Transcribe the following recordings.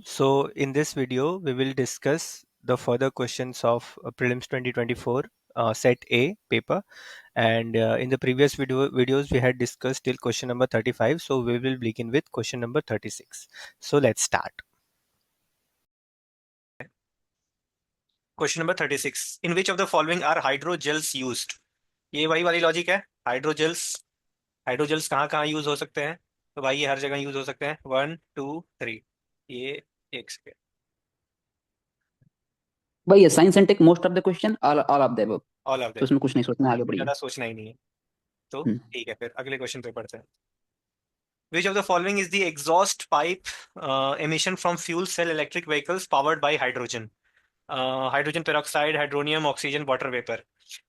So in this video, we will discuss the further questions of Prelims 2024 Set A paper. And in the previous videos, we had discussed till question number 35. So we will begin with question number 36. So let's start. Question number 36 in which of the following are hydrogels used. ये वही वाली logic है। हाइड्रोजेल्स हाइड्रोजेल्स कहाँ कहाँ use हो सकते हैं? तो भाई ये हर जगह यूज हो सकते हैं। 1 2 3 ये एक सेकेंड। भाई ये science and tech most of the question all of the above, all of तो इसमें कुछ नहीं सोचना, आगे बढ़िए। ज्यादा सोचना ही नहीं है। तो हम्म। ठीक है, फिर अगले क्वेश्चन पे पढ़ते हैं। Which of the following is the exhaust pipe emission from fuel cell electric vehicles powered by hydrogen? Hydrogen peroxide, hydronium, oxygen, water vapour.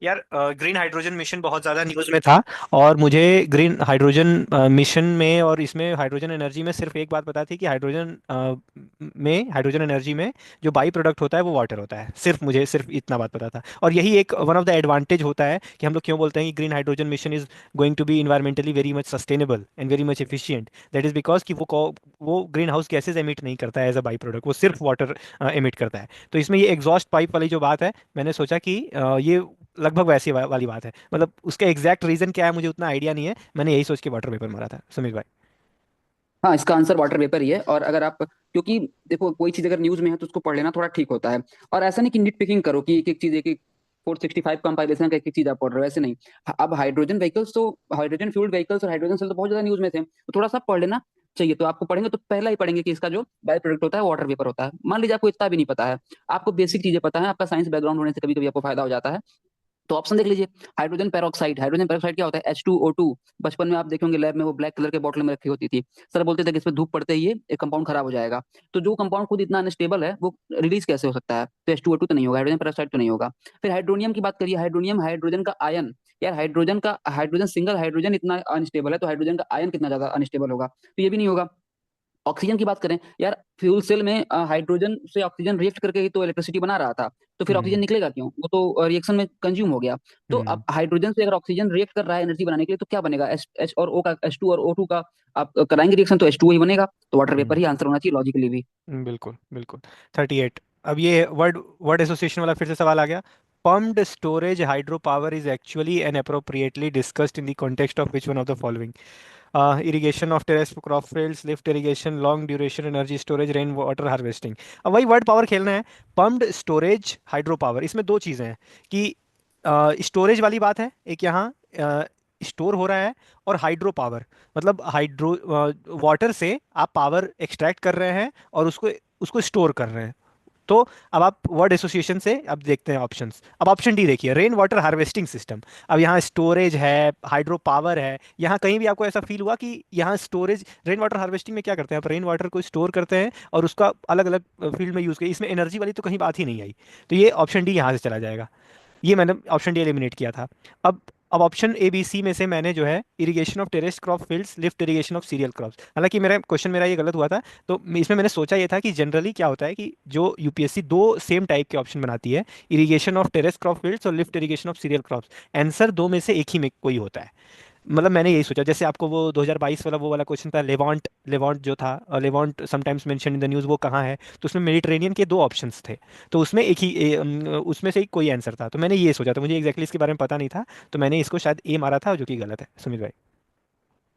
यार ग्रीन हाइड्रोजन मिशन बहुत ज़्यादा न्यूज़ में था। और मुझे ग्रीन हाइड्रोजन मिशन में और इसमें हाइड्रोजन एनर्जी में सिर्फ एक बात पता थी कि हाइड्रोजन एनर्जी में जो बाई प्रोडक्ट होता है वो वाटर होता है। मुझे सिर्फ इतना बात पता था। और यही एक वन ऑफ द एडवांटेज होता है कि हम लोग क्यों बोलते हैं कि green hydrogen mission is going to be environmentally very much sustainable and very much efficient. That is because कि वो ग्रीन हाउस गैसेज एमिट नहीं करता है एज अ बाई प्रोडक्ट, वो सिर्फ वाटर एमिट करता है। तो इसमें ये एग्जॉस्ट पाइप वाली जो बात है, मैंने सोचा कि ये लगभग वैसी वाली बात है। मतलब उसका एग्जैक्ट रीजन क्या है मुझे उतना आइडिया नहीं है, मैंने यही सोच के वाटर पेपर मारा था सुमित भाई। हाँ, इसका आंसर वाटर वेपर ही है। और अगर आप, क्योंकि देखो कोई चीज अगर न्यूज में है तो उसको पढ़ लेना थोड़ा ठीक होता है। और ऐसा नहीं कि निट पिकिंग करो कि एक एक चीज, एक एक 465 कंपाइलेशन का एक एक चीज आप पढ़ रहे हो, ऐसे नहीं। अब हाइड्रोजन व्हीकल्स, तो हाइड्रोजन फ्यूल्ड व्हीकल्स और हाइड्रोजन सेल तो बहुत ज्यादा न्यूज में थे, तो थोड़ा सा पढ़ लेना चाहिए। तो आपको पढ़ेंगे तो पहला ही पढ़ेंगे कि इसका जो बाय प्रोडक्ट होता है वाटर वेपर होता है। मान लीजिए आपको इतना भी नहीं पता है, आपको बेसिक चीजें पता है, आपका साइंस बैकग्राउंड होने से कभी कभी आपको फायदा हो जाता है। तो ऑप्शन देख लीजिए। हाइड्रोजन पेरोक्साइड क्या होता है? H2O2। बचपन में आप देखेंगे लैब में वो ब्लैक कलर के बॉटल में रखी होती थी। सर बोलते थे कि इसमें धूप पड़ते ही ये कंपाउंड खराब हो जाएगा। तो जो कंपाउंड खुद इतना अनस्टेबल है वो रिलीज कैसे हो सकता है? तो H2O2 तो नहीं होगा, हाइड्रोजन पेरोक्साइड तो नहीं होगा। फिर हाइड्रोनियम की बात करिए। हाइड्रोनियम हाइड्रोजन का आयन। यार हाइड्रोजन सिंगल हाइड्रोजन इतना अनस्टेबल है, तो हाइड्रोजन का आयन कितना ज्यादा अनस्टेबल होगा? तो ये भी नहीं होगा। ऑक्सीजन की बात करें यार, फ्यूल सेल में हाइड्रोजन से ऑक्सीजन रिएक्ट करके ही तो इलेक्ट्रिसिटी बना रहा था। तो फिर ऑक्सीजन हम्म। निकलेगा क्यों? वो तो रिएक्शन में कंज्यूम हो गया। तो अब हम्म। हाइड्रोजन से अगर ऑक्सीजन रिएक्ट कर रहा है एनर्जी बनाने के लिए, तो क्या बनेगा? एच और ओ का, H2 और O2 का आप कराएंगे रिएक्शन, तो H2O ही बनेगा। तो वाटर वेपर हम्म। ही आंसर होना चाहिए लॉजिकली भी। बिल्कुल बिल्कुल। 38। अब ये वर्ड वर्ड एसोसिएशन वाला फिर से सवाल आ गया। Pumped storage hydropower is actually and appropriately discussed in the context of which one of the following? Irrigation of terrace crop fields, lift irrigation, long duration energy storage, rain water harvesting। अब वही word power खेलना है। Pumped storage hydro power, इसमें दो चीज़ें हैं कि storage वाली बात है एक, यहाँ स्टोर हो रहा है, और हाइड्रो पावर मतलब हाइड्रो वाटर से आप पावर एक्सट्रैक्ट कर रहे हैं और उसको उसको स्टोर कर रहे हैं। तो अब आप वर्ड एसोसिएशन से अब देखते हैं ऑप्शंस। अब ऑप्शन डी देखिए, रेन वाटर हार्वेस्टिंग सिस्टम। अब यहाँ स्टोरेज है, हाइड्रो पावर है, यहाँ कहीं भी आपको ऐसा फील हुआ कि यहाँ स्टोरेज, रेन वाटर हार्वेस्टिंग में क्या करते हैं आप? रेन वाटर को स्टोर करते हैं और उसका अलग अलग फील्ड में यूज़ करिए। इसमें एनर्जी वाली तो कहीं बात ही नहीं आई। तो ये ऑप्शन डी यहाँ से चला जाएगा। ये मैंने ऑप्शन डी एलिमिनेट किया था। अब अब ऑप्शन ए बी सी में से मैंने जो है irrigation of terrace crop fields, lift irrigation of cereal crops, हालांकि मेरा ये गलत हुआ था। तो इसमें मैंने सोचा ये था कि जनरली क्या होता है कि जो यूपीएससी दो सेम टाइप के ऑप्शन बनाती है, irrigation of terrace crop fields और lift irrigation of cereal crops, answer दो में से एक ही में कोई होता है। मतलब मैंने यही सोचा। जैसे आपको वो 2022 वाला वो वाला क्वेश्चन था, लेवांट लेवांट जो था, Levant sometimes mention in the news, वो कहाँ है? तो उसमें मेडिटेरेनियन के दो ऑप्शंस थे। तो उसमें उसमें से ही कोई आंसर था। तो मैंने ये सोचा था, मुझे एग्जैक्टली इसके बारे में पता नहीं था। तो मैंने इसको शायद ए मारा था, जो कि गलत है सुमित भाई।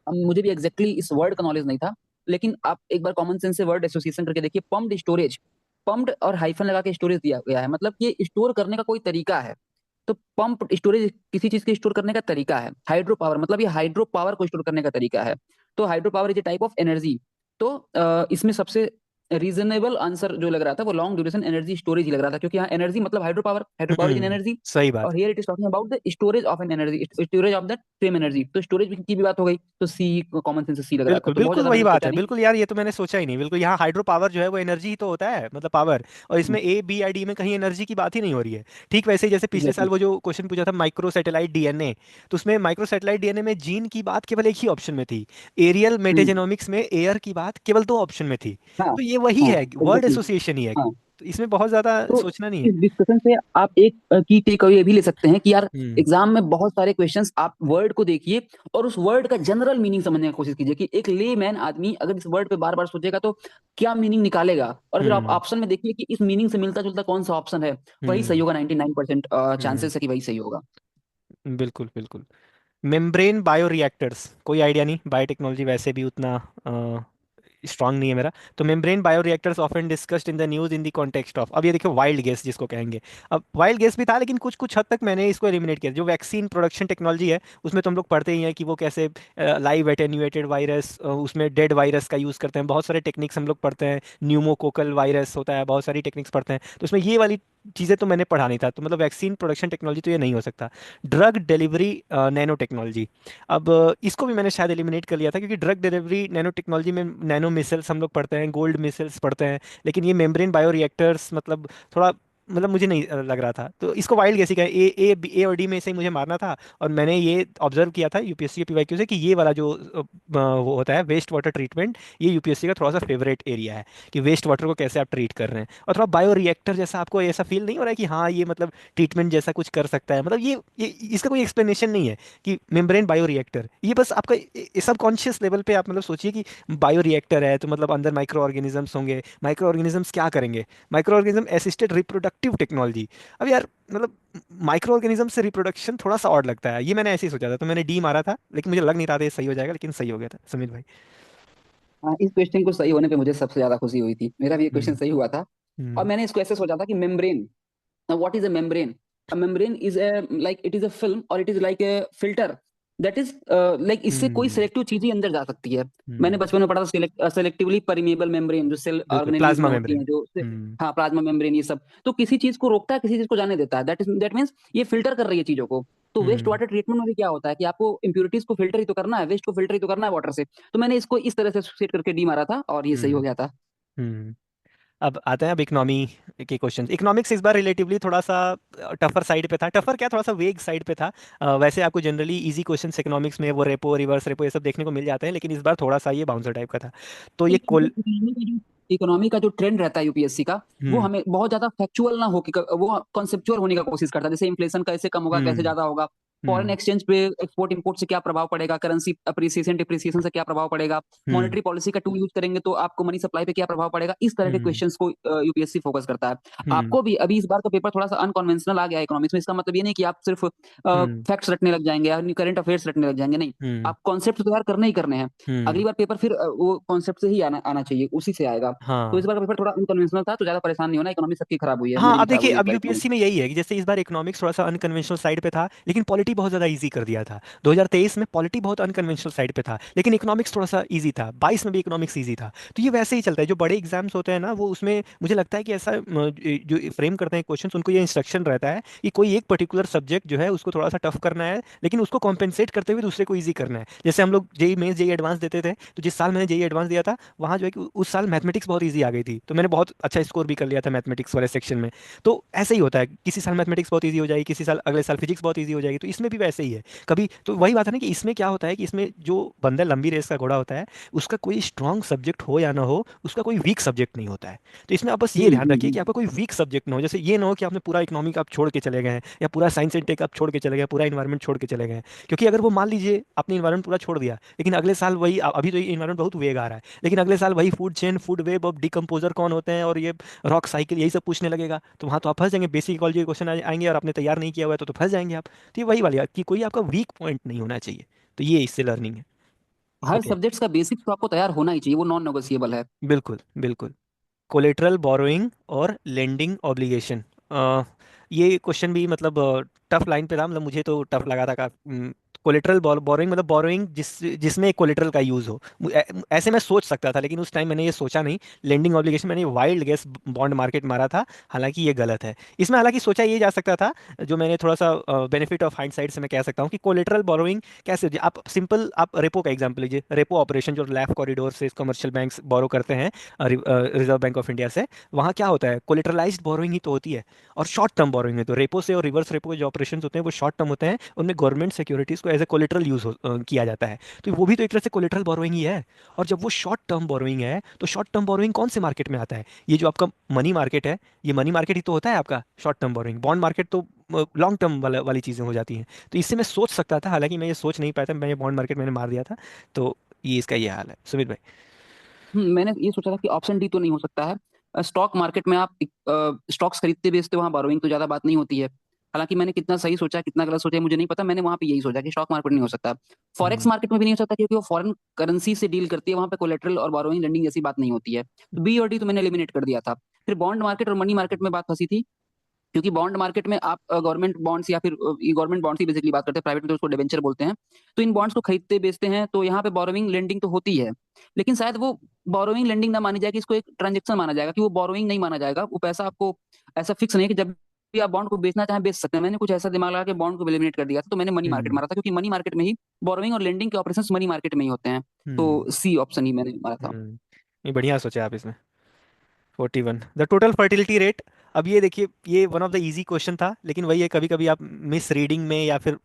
अब मुझे भी एग्जैक्टली इस वर्ड का नॉलेज नहीं था, लेकिन आप एक बार कॉमन सेंस से वर्ड एसोसिएशन करके देखिए। पम्प्ड स्टोरेज, पम्प्ड और हाइफन लगा के स्टोरेज दिया गया है, मतलब ये स्टोर करने का कोई तरीका है। तो पंप स्टोरेज किसी चीज के स्टोर करने का तरीका है। हाइड्रो पावर मतलब ये हाइड्रो पावर को स्टोर करने का तरीका है। तो hydro power is a type of energy. तो इसमें सबसे रीजनेबल आंसर जो लग रहा था वो लॉन्ग ड्यूरेशन एनर्जी स्टोरेज ही लग रहा था, क्योंकि यहाँ एनर्जी मतलब hydro power is an energy. सही बात। और here it is talking about the storage of an energy, storage of that same energy. तो स्टोरेज की भी बात हो गई, तो सी, कॉमन सेंस से सी लग रहा था। बिल्कुल तो बहुत बिल्कुल ज्यादा वही मैंने बात सोचा है। नहीं। बिल्कुल यार, ये तो मैंने सोचा ही नहीं। बिल्कुल यहाँ हाइड्रो पावर जो है वो एनर्जी ही तो होता है, मतलब पावर। और इसमें ए बी आई डी में कहीं एनर्जी की बात ही नहीं हो रही है। ठीक वैसे ही जैसे पिछले साल एग्जैक्टली। वो जो क्वेश्चन पूछा था माइक्रो सैटेलाइट डीएनए, तो उसमें माइक्रो सैटेलाइट डीएनए में जीन की बात केवल एक ही ऑप्शन में थी। एरियल हम्म। मेटाजेनोमिक्स में एयर की बात केवल दो ऑप्शन में थी। हाँ तो ये वही हाँ, है, वर्ड एग्जैक्टली। एसोसिएशन ही है। हाँ तो इसमें बहुत ज़्यादा तो सोचना नहीं है। इस डिस्कशन से आप एक की टेक अवे ये भी ले सकते हैं कि यार हम्म। एग्जाम में बहुत सारे क्वेश्चंस, आप वर्ड को देखिए और उस वर्ड का जनरल मीनिंग समझने की कोशिश कीजिए कि एक ले मैन आदमी अगर इस वर्ड पे बार बार सोचेगा तो क्या मीनिंग निकालेगा, और फिर आप हम्म। ऑप्शन में देखिए कि इस मीनिंग से मिलता जुलता कौन सा ऑप्शन है, वही सही हम्म। होगा। 99% हम्म। चांसेस है कि वही सही होगा। बिल्कुल बिल्कुल। मेम्ब्रेन बायोरिएक्टर्स, कोई आइडिया नहीं, बायोटेक्नोलॉजी वैसे भी उतना स्ट्रांग नहीं है मेरा। तो membrane bioreactors often discussed in the news in the context of, अब ये देखो वाइल्ड गेस जिसको कहेंगे। अब वाइल्ड गेस भी था लेकिन कुछ कुछ हद तक मैंने इसको एलिमिनेट किया। जो वैक्सीन प्रोडक्शन टेक्नोलॉजी है उसमें तो हम लोग पढ़ते ही हैं कि वो कैसे लाइव एटेन्यूएटेड वायरस, उसमें डेड वायरस का यूज़ करते हैं, बहुत सारे टेक्निक्स हम लोग पढ़ते हैं, न्यूमोकोकल वायरस होता है, बहुत सारी टेक्निक्स पढ़ते हैं। तो उसमें ये वाली चीज़ें तो मैंने पढ़ा नहीं था, तो मतलब वैक्सीन प्रोडक्शन टेक्नोलॉजी तो ये नहीं हो सकता। ड्रग डिलीवरी नैनो टेक्नोलॉजी, अब इसको भी मैंने शायद एलिमिनेट कर लिया था क्योंकि ड्रग डिलीवरी नैनो टेक्नोलॉजी में नैनो मिसाइल्स हम लोग पढ़ते हैं, गोल्ड मिसाइल्स पढ़ते हैं, लेकिन ये मेम्ब्रेन बायो रिएक्टर्स मतलब थोड़ा, मतलब मुझे नहीं लग रहा था, तो इसको वाइल्ड कैसी का ए और डी में से ही मुझे मारना था। और मैंने ये ऑब्जर्व किया था यूपीएससी के पीवाईक्यू से कि ये वाला जो वो होता है वेस्ट वाटर ट्रीटमेंट, ये यूपीएससी का थोड़ा सा फेवरेट एरिया है कि वेस्ट वाटर को कैसे आप ट्रीट कर रहे हैं। और थोड़ा बायो रिएक्टर जैसा आपको ऐसा फील नहीं हो रहा है कि हाँ ये मतलब ट्रीटमेंट जैसा कुछ कर सकता है, मतलब ये इसका कोई एक्सप्लेनेशन नहीं है कि मेम्ब्रेन बायो रिएक्टर, ये बस आपका सबकॉन्शियस लेवल पे आप मतलब सोचिए कि बायो रिएक्टर है तो मतलब अंदर माइक्रो ऑर्गेनिजम्स होंगे, माइक्रो ऑर्गेनिजम्स क्या करेंगे, micro organism assisted reproductive technology. अब यार मतलब माइक्रो ऑर्गेनिज्म से रिप्रोडक्शन थोड़ा सा और लगता है, ये मैंने ऐसे ही सोचा था तो मैंने डी मारा था, लेकिन मुझे लग नहीं रहा था ये सही हो जाएगा, लेकिन सही हो गया था सुमित भाई। हाँ, इस क्वेश्चन को सही होने पे मुझे सबसे ज्यादा खुशी हुई थी, मेरा भी ये क्वेश्चन हम्म। सही हुआ था। और हम्म। मैंने इसको ऐसे सोचा था कि membrane, what is a membrane? A membrane is a like it is a film or it is like a filter that is like इससे कोई हम्म। सिलेक्टिव चीज ही अंदर जा सकती है। मैंने हम्म। बचपन में पढ़ा था सेलेक्टिवली परमेबल मेम्ब्रेन, जो सेल बिल्कुल, ऑर्गेनेलीज प्लाज्मा में होती हैं मेम्ब्रेन। जो हम्म। हाँ प्लाज्मा मेम्ब्रेन, ये सब तो किसी चीज को रोकता है, किसी चीज को जाने देता है, दैट मीन्स ये फिल्टर कर रही है चीजों को। तो वेस्ट हम्म। वाटर ट्रीटमेंट में भी क्या होता है कि आपको इंप्योरिटीज को फिल्टर ही तो करना है, वेस्ट को फिल्टर ही तो करना है वाटर से। तो मैंने इसको इस तरह से सेट करके डी मारा था और ये सही हो हम्म। गया था। हम्म। अब आते हैं अब इकोनॉमी के क्वेश्चन। इकोनॉमिक्स इस बार रिलेटिवली थोड़ा सा टफर साइड पे था, टफर क्या, थोड़ा सा वेग साइड पे था। वैसे आपको जनरली इजी क्वेश्चंस इकोनॉमिक्स में वो रेपो रिवर्स रेपो ये सब देखने को मिल जाते हैं, लेकिन इस बार थोड़ा सा ये बाउंसर टाइप का था। तो ये कोल। इकोनॉमी का जो ट्रेंड रहता है यूपीएससी का, वो हम्म। हमें बहुत ज्यादा फैक्चुअल ना हो कि वो कॉन्सेप्चुअल होने का कोशिश करता है, जैसे इन्फ्लेशन कैसे कम होगा, कैसे हम्म। ज्यादा होगा, फॉरेन हम्म। एक्सचेंज पे एक्सपोर्ट इंपोर्ट से क्या प्रभाव पड़ेगा, करेंसी अप्रिसिएशन डिप्रिसिएशन से क्या प्रभाव पड़ेगा, हम्म। मॉनेटरी पॉलिसी का टूल यूज करेंगे तो आपको मनी सप्लाई पे क्या प्रभाव पड़ेगा, इस तरह के हम्म। क्वेश्चंस को यूपीएससी फोकस करता है। हम्म। आपको भी अभी इस बार का पेपर थोड़ा सा अनकन्वेंशनल आ गया है इकोनॉमिक्स में, इसका मतलब ये नहीं कि आप सिर्फ हम्म। फैक्ट्स रटने लग जाएंगे या करंट अफेयर्स रटने लग जाएंगे, नहीं, हम्म। आप कॉन्सेप्ट तैयार करने ही करने हैं। हम्म। अगली बार पेपर फिर वो कॉन्सेप्ट से ही आना आना चाहिए, उसी से आएगा। तो इस हाँ। बार का पेपर थोड़ा अनकन्वेंशनल था, तो ज्यादा परेशान नहीं होना, इकोनॉमी सबकी खराब हुई है, हाँ, मेरी भी अब खराब देखिए हुई है इस अब बार इकोनॉमी। यूपीएससी में यही है कि जैसे इस बार इकोनॉमिक्स थोड़ा सा अनकन्वेंशनल साइड पे था, लेकिन पॉलिटी बहुत ज़्यादा इजी कर दिया था। 2023 में पॉलिटी बहुत अनकन्वेंशनल साइड पे था, लेकिन इकोनॉमिक्स थोड़ा सा इजी था। 22 में भी इकोनॉमिक्स इजी था। तो ये वैसे ही चलता है, जो बड़े एग्जाम्स होते हैं ना वो उसमें मुझे लगता है कि ऐसा जो फ्रेम करते हैं क्वेश्चन, उनको ये इंस्ट्रक्शन रहता है कि कोई एक पर्टिकुलर सब्जेक्ट जो है उसको थोड़ा सा टफ करना है, लेकिन उसको कॉम्पेंसेट करते हुए दूसरे को ईजी करना है। जैसे हम लोग जेई मेंस जेई एडवांस देते थे, तो जिस साल मैंने जेई एडवांस दिया था वहाँ जो है कि उस साल मैथमेटिक्स बहुत ईजी आ गई थी, तो मैंने बहुत अच्छा स्कोर भी कर लिया था मैथमेटिक्स वाले सेक्शन में। तो ऐसे ही होता है, किसी साल मैथमेटिक्स बहुत इजी हो जाएगी, किसी साल अगले साल फिजिक्स बहुत इजी हो जाएगी, तो इसमें भी वैसे ही है। कभी तो वही बात है ना कि इसमें क्या होता है कि इसमें जो बंदा लंबी रेस का घोड़ा होता है, उसका कोई स्ट्रांग सब्जेक्ट हो या ना हो, उसका कोई वीक सब्जेक्ट नहीं होता है। तो इसमें आप बस ये ध्यान रखिए कि आपका कोई वीक सब्जेक्ट ना हो, जैसे ये ना हो कि आपने पूरा इकोनॉमिक आप छोड़ के चले गए हैं, या पूरा साइंस एंड टेक आप छोड़ के चले गए, पूरा इन्वायरमेंट छोड़ के चले गए हैं। क्योंकि अगर वो मान लीजिए आपने इन्वायरमेंट पूरा छोड़ दिया, लेकिन अगले साल वही अभी तो ये इन्वायरमेंट बहुत वेग आ रहा है, लेकिन अगले साल वही फूड चेन, फूड वेब, अब डिकम्पोजर कौन होते हैं और ये रॉक साइकिल यही सब पूछने लगेगा, तो वहाँ तो आप फंस जाएंगे। बेसिक इकोलॉजी के क्वेश्चन आएंगे और आपने तैयार नहीं किया हुआ है तो फंस जाएंगे आप। तो ये वही वाली कि कोई आपका वीक पॉइंट नहीं होना चाहिए। तो ये इससे लर्निंग है। हर ओके। सब्जेक्ट्स का बेसिक तो आपको तैयार होना ही चाहिए, वो नॉन नेगोशिएबल है। बिल्कुल बिल्कुल। कोलेटरल बोरोइंग और लेंडिंग ऑब्लिगेशन, ये क्वेश्चन भी मतलब टफ लाइन पे था, मतलब मुझे तो टफ लगा था का। कोलेटरल बोरोइंग मतलब बोरोइंग जिसमें कोलेटरल का यूज़ हो, ऐसे मैं सोच सकता था लेकिन उस टाइम मैंने ये सोचा नहीं। लेंडिंग ऑब्लिगेशन मैंने वाइल्ड गेस बॉन्ड मार्केट मारा था, हालांकि ये गलत है। इसमें हालांकि सोचा ये जा सकता था, जो मैंने थोड़ा सा बेनिफिट ऑफ हाइंडसाइट से मैं कह सकता हूँ कि कोलेटरल बोरोइंग कैसे आप सिंपल आप रेपो का एग्जांपल लीजिए। रेपो ऑपरेशन जो लैफ कॉरिडोर से कमर्शियल बैंक्स बोरो करते हैं रिजर्व बैंक ऑफ इंडिया से, वहाँ क्या होता है, कोलेटरलाइज्ड बोरोइंग ही तो होती है। और शॉर्ट टर्म बोरोइंग है, तो रेपो से और रिवर्स रेपो के जो ऑपरेशन होते हैं वो शॉर्ट टर्म होते हैं, उनमें गवर्नमेंट सिक्योरिटीज को एज ए कोलेटरल यूज किया जाता है। तो वो भी तो एक तरह से कोलेटरल बोरोइंग ही है। और जब वो शॉर्ट टर्म बोरोइंग है तो शॉर्ट टर्म बोरोइंग कौन से मार्केट में आता है? ये जो आपका मनी मार्केट है, ये मनी मार्केट ही तो होता है आपका short term borrowing. Bond market तो लॉन्ग टर्म वाली चीज़ें हो जाती हैं। तो इससे मैं सोच सकता था, हालांकि मैं ये सोच नहीं पाया था, मैं ये बॉन्ड मार्केट मैंने मार दिया था। तो ये इसका ये हाल है सुमित भाई। मैंने ये सोचा था कि ऑप्शन डी तो नहीं हो सकता है। स्टॉक मार्केट में आप स्टॉक्स खरीदते बेचते वहां बोरोइंग तो ज्यादा बात नहीं होती है। हालांकि मैंने कितना सही सोचा कितना गलत सोचा मुझे नहीं पता, मैंने वहां पे यही सोचा कि स्टॉक मार्केट नहीं हो सकता। फॉरेक्स हम्म मार्केट में भी नहीं हो सकता क्योंकि वो फॉरेन करेंसी से डील करती है, वहां पे कोलेटरल और बोरोइंग लेंडिंग जैसी बात नहीं होती है। तो बी और डी तो मैंने एलिमिनेट कर दिया था। फिर बॉन्ड मार्केट और मनी मार्केट में बात फंसी थी, क्योंकि बॉन्ड मार्केट में आप गवर्नमेंट बॉन्ड्स या फिर गवर्नमेंट बॉन्ड्स की बेसिकली बात करते हैं, प्राइवेट में तो उसको डिबेंचर बोलते हैं। तो इन बॉन्ड्स को खरीदते बेचते हैं तो यहाँ पे बोरोइंग लेंडिंग तो होती है, लेकिन शायद वो बोरोइंग लेंडिंग ना मानी जाएगी, इसको एक ट्रांजेक्शन माना जाएगा कि वो बोरोइंग नहीं माना जाएगा। वो पैसा आपको ऐसा फिक्स नहीं है कि जब भी आप बॉन्ड को बेचना चाहें बेच सकते हैं। मैंने कुछ ऐसा दिमाग लगा के बॉन्ड को एलिमिनेट कर दिया था, तो मैंने मनी मार्केट हम्म मारा था क्योंकि मनी मार्केट में ही बोरोइंग और लेंडिंग के ऑपरेशन मनी मार्केट में ही होते हैं। तो हम्म सी ऑप्शन ही मैंने मारा था। हम्म। ये बढ़िया सोचा आप इसमें। 41 द टोटल फर्टिलिटी रेट। अब ये देखिए, ये one of the easy question था, लेकिन वही है, कभी कभी आप मिस रीडिंग में या फिर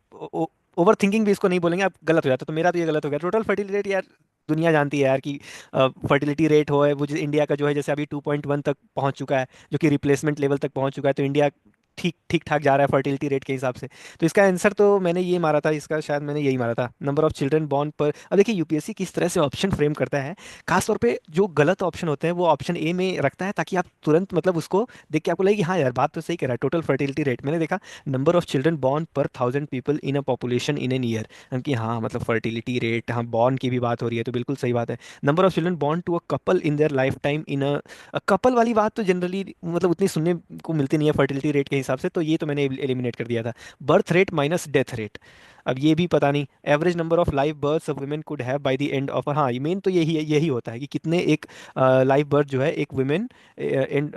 ओवर थिंकिंग भी इसको नहीं बोलेंगे, आप गलत हो जाता है। तो मेरा तो ये गलत हो गया। टोटल फर्टिलिटी रेट यार, दुनिया जानती है यार कि फर्टिलिटी रेट हो है वो इंडिया का जो है, जैसे अभी 2.1 तक पहुंच चुका है, जो कि रिप्लेसमेंट लेवल तक पहुंच चुका है। तो इंडिया ठीक ठीक ठाक जा रहा है फर्टिलिटी रेट के हिसाब से। तो इसका आंसर तो मैंने ये मारा था, इसका शायद मैंने यही मारा था, नंबर ऑफ चिल्ड्रन बॉर्न पर। अब देखिए यूपीएससी किस तरह से ऑप्शन फ्रेम करता है, खासतौर पे जो गलत ऑप्शन होते हैं वो ऑप्शन ए में रखता है, ताकि आप तुरंत मतलब उसको देख के आपको लगे कि हाँ यार बात तो सही कह रहा है। टोटल फर्टिलिटी रेट मैंने देखा, नंबर ऑफ चिल्ड्रन बॉर्न पर 1000 people in a population in an year. हम कि हाँ मतलब फर्टिलिटी रेट, हाँ बॉर्न की भी बात हो रही है तो बिल्कुल सही बात है। Number of children born to a couple in their lifetime in a couple वाली बात तो जनरली मतलब उतनी सुनने को मिलती नहीं है फर्टिलिटी रेट के हिसाब से, तो ये तो मैंने एलिमिनेट कर दिया था। Birth rate minus death rate, अब ये भी पता नहीं। Average number of live births of women could have by the end of, हाँ ये मेन तो यही होता है कि कितने एक लाइव बर्थ जो है एक women and